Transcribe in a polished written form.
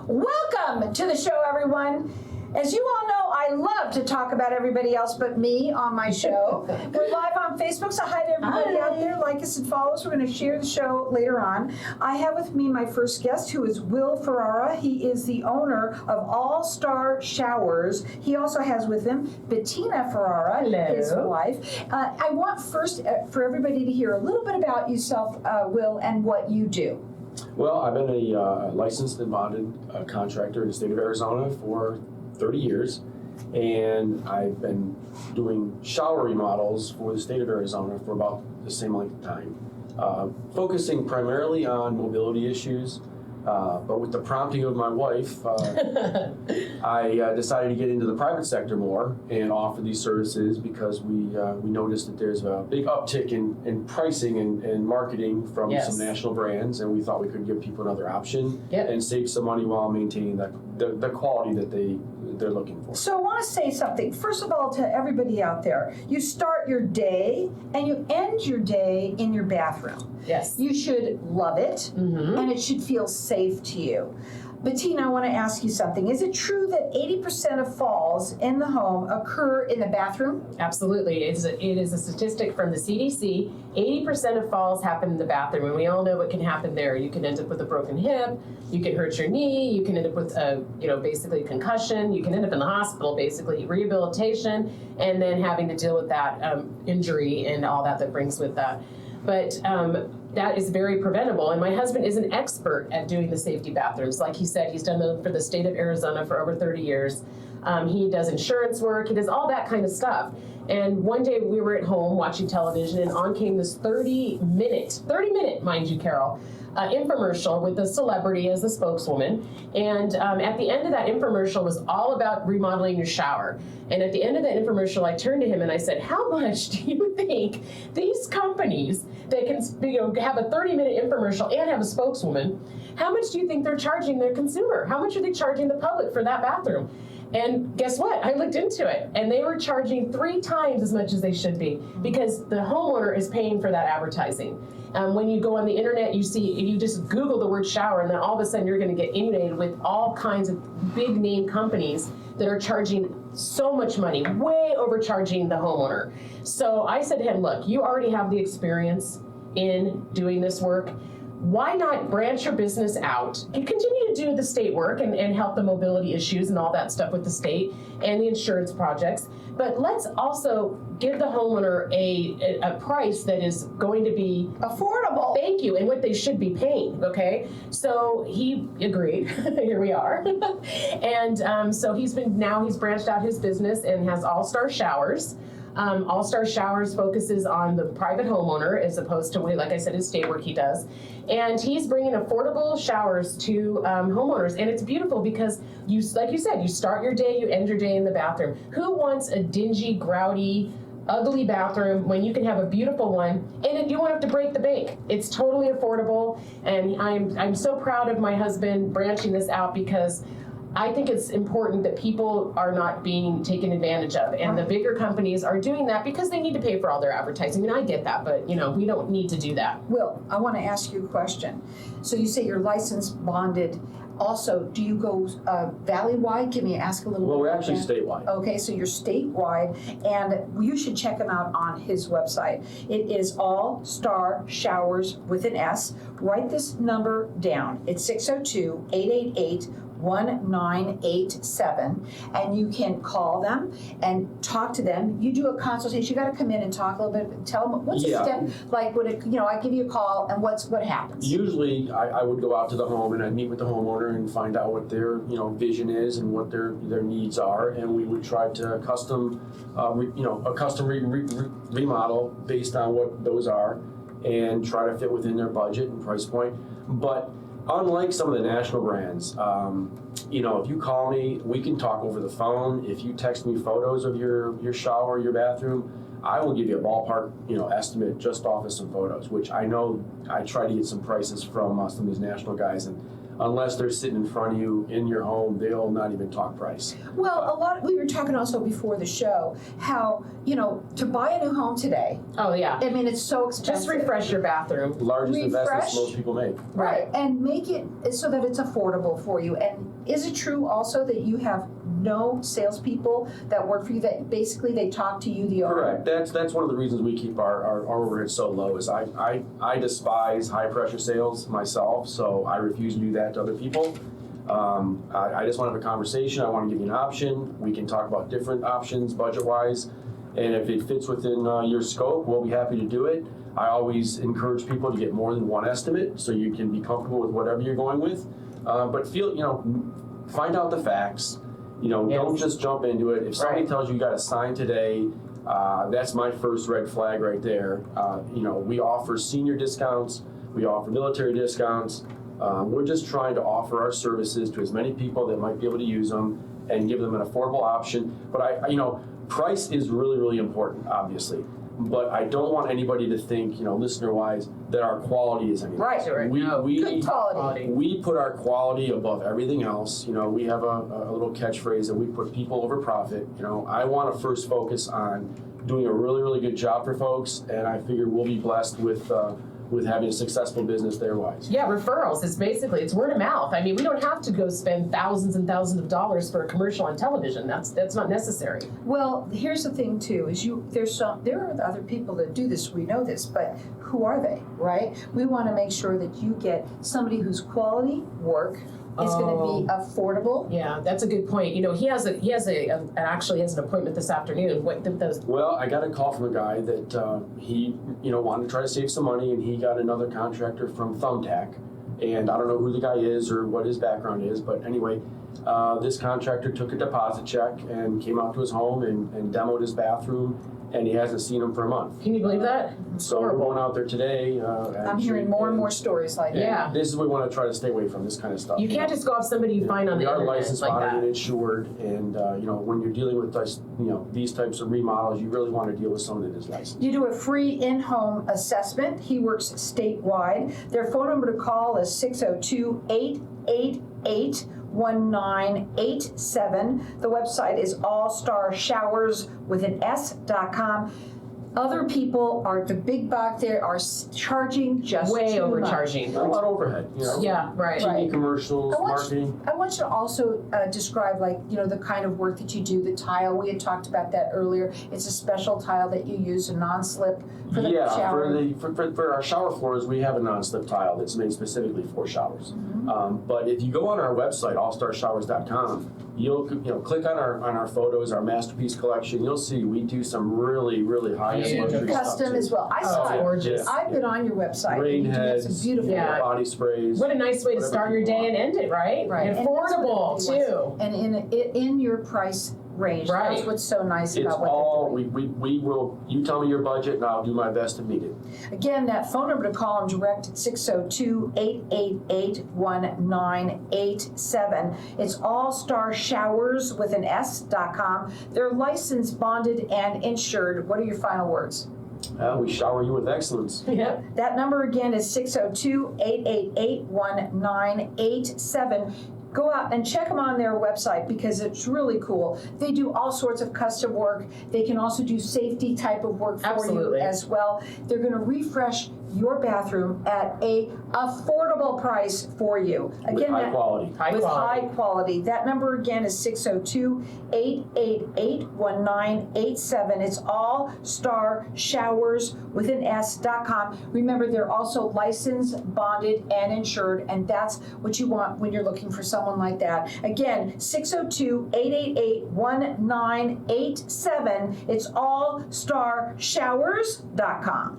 Welcome to the show, everyone. As you all know, I love to talk about everybody else but me on my show. We're live on Facebook, so hi to everybody out there. Like us and follow us. We're going to share the show later on. I have with me my first guest, who is Will Ferrara. He is the owner of All Star Showers. He also has with him Bettina Ferrara, his wife. I want first for everybody to hear a little bit about yourself, Will, and what you do. Well, I've been a licensed and bonded contractor in the state of Arizona for 30 years, and I've been doing shower remodels for the state of Arizona for about the same length of time, focusing primarily on mobility issues. But with the prompting of my wife, I decided to get into the private sector more and offer these services because we noticed that there's a big uptick in pricing and marketing from some national brands, and we thought we could give people another option and save some money while maintaining the quality that they're looking for. So I want to say something. First of all, to everybody out there, you start your day and you end your day in your bathroom. Yes. You should love it, and it should feel safe to you. Bettina, I want to ask you something. Is it true that 80% of falls in the home occur in the bathroom? Absolutely. It is a statistic from the CDC. 80% of falls happen in the bathroom, and we all know what can happen there. You can end up with a broken hip, you can hurt your knee, you can end up with basically concussion, you can end up in the hospital, basically rehabilitation, and then having to deal with that injury and all that brings with that. But that is very preventable, and my husband is an expert at doing the safety bathrooms. Like he said, he's done them for the state of Arizona for over 30 years. He does insurance work, he does all that kind of stuff. And one day we were at home watching television, and on came this 30-minute, mind you, Carol, infomercial with the celebrity as the spokeswoman. And at the end of that infomercial was all about remodeling your shower. And at the end of that infomercial, I turned to him and I said, how much do you think these companies that can have a 30-minute infomercial and have a spokeswoman, how much do you think they're charging their consumer? How much are they charging the public for that bathroom? And guess what? I looked into it, and they were charging 3 times as much as they should be because the homeowner is paying for that advertising. When you go on the internet, you just Google the word shower, and then all of a sudden you're going to get inundated with all kinds of big name companies that are charging so much money, way overcharging the homeowner. So I said to him, look, you already have the experience in doing this work. Why not branch your business out and continue to do the state work and help the mobility issues and all that stuff with the state and the insurance projects, but let's also give the homeowner a price that is going to be affordable. Thank you, and what they should be paying, okay? So he agreed, here we are. And so he's branched out his business and has All Star Showers. All Star Showers focuses on the private homeowner as opposed to, like I said, his state work he does. And he's bringing affordable showers to homeowners. And it's beautiful because, like you said, you start your day, you end your day in the bathroom. Who wants a dingy, grouty, ugly bathroom when you can have a beautiful one and you won't have to break the bank? It's totally affordable. And I'm so proud of my husband branching this out because I think it's important that people are not being taken advantage of, and the bigger companies are doing that because they need to pay for all their advertising. I mean, I get that, but we don't need to do that. Will, I want to ask you a question. So you say you're licensed, bonded. Also, do you go valley-wide? Can you ask a little bit? Well, we're about actually that? statewide. Okay, so you're statewide, and you should check him out on his website. It is All Star Showers with an S. Write this number down. It's 602-888-1987, and you can call them and talk to them. You do a consultation. You got to come in and talk a little bit. Tell them what's the step like. Would it, I give you a call, and what happens? Usually, I would go out to the home and I'd meet with the homeowner and find out what their vision is and what their needs are, and we would try to custom remodel based on what those are, and try to fit within their budget and price point. But unlike some of the national brands, if you call me, we can talk over the phone. If you text me photos of your shower, your bathroom, I will give you a ballpark, estimate just off of some photos, which I know I try to get some prices from some of these national guys, and unless they're sitting in front of you in your home, they'll not even talk price. Well, we were talking also before the show, how, to buy a new home today, Oh, yeah. I mean, it's so expensive. Just refresh your bathroom. Largest investments Refresh. most people make. Right, and make it so that it's affordable for you. And is it true also that you have no salespeople that work for you, that basically they talk to you, the owner? Correct. That's one of the reasons we keep our overhead so low. Is I despise high pressure sales myself, so I refuse to do that to other people. I just want to have a conversation. I want to give you an option. We can talk about different options budget wise, and if it fits within your scope, we'll be happy to do it. I always encourage people to get more than one estimate so you can be comfortable with whatever you're going with. But find out the facts. Don't just jump into it. If somebody tells you got to sign today, that's my first red flag right there. We offer senior discounts, we offer military discounts. We're just trying to offer our services to as many people that might be able to use them and give them an affordable option. But price is really, really important, obviously. But I don't want anybody to think, listener-wise, that our quality is anything. Right. Sure. We Good quality. we put our quality above everything else. We have a little catchphrase that we put people over profit. I want to first focus on doing a really, really good job for folks, and I figure we'll be blessed with having a successful business there-wise. Yeah, referrals. It's word of mouth. I mean, we don't have to go spend thousands and thousands of dollars for a commercial on television. That's not necessary. Well, here's the thing too, is there are other people that do this, we know this, but who are they, right? We want to make sure that you get somebody whose quality work is going to be affordable. Yeah, that's a good point. He actually has an appointment this afternoon. Well, I got a call from a guy that he wanted to try to save some money, and he got another contractor from Thumbtack, and I don't know who the guy is or what his background is, but anyway, this contractor took a deposit check and came out to his home and demoed his bathroom, and he hasn't seen him for a month. Can you believe that? So we're going out there today. I'm hearing more and more stories like that. Yeah. This is what we want to try to stay away from, this kind of stuff. You can't just go off somebody you find on the We are internet licensed, like bonded, that. and insured, and when you're dealing with these types of remodels, you really want to deal with someone that is licensed. You do a free in-home assessment. He works statewide. Their phone number to call is 602-888-1987. The website is allstarshowers.com. Other people the big buck there are charging just Way too overcharging. A lot of overhead, Yeah, right. TV commercials, marketing. I want you to also describe the kind of work that you do, the tile. We had talked about that earlier. It's a special tile that you use, a non-slip for the shower. For our shower floors, we have a non-slip tile that's made specifically for showers. But if you go on our website, allstarshowers.com, you'll click on our photos, our masterpiece collection. You'll see we do some really, really high-end luxury stuff Custom too. as well. I saw it. Gorgeous. I've been on your website. Rain and you do heads, some beautiful Yeah. body sprays. What a nice way to whatever start your people day want. and end it, right? Right. And And that's affordable, what everybody too. And in your price range. Right. That's what's so nice It's about what all, they're doing. we will, you tell me your budget and I'll do my best to meet it. Again, that phone number to call them direct, 602-888-1987. It's allstarshowers.com. They're licensed, bonded, and insured. What are your final words? We shower you with excellence. Yep. That number again is 602-888-1987. Go out and check them on their website because it's really cool. They do all sorts of custom work. They can also do safety type of work for Absolutely. you as well. They're going to refresh your bathroom at a affordable price for you. With high quality. High quality. That number again is 602-888-1987. It's allstarshowers.com. Remember, they're also licensed, bonded, and insured, and that's what you want when you're looking for someone like that. Again, 602-888-1987. It's allstarshowers.com.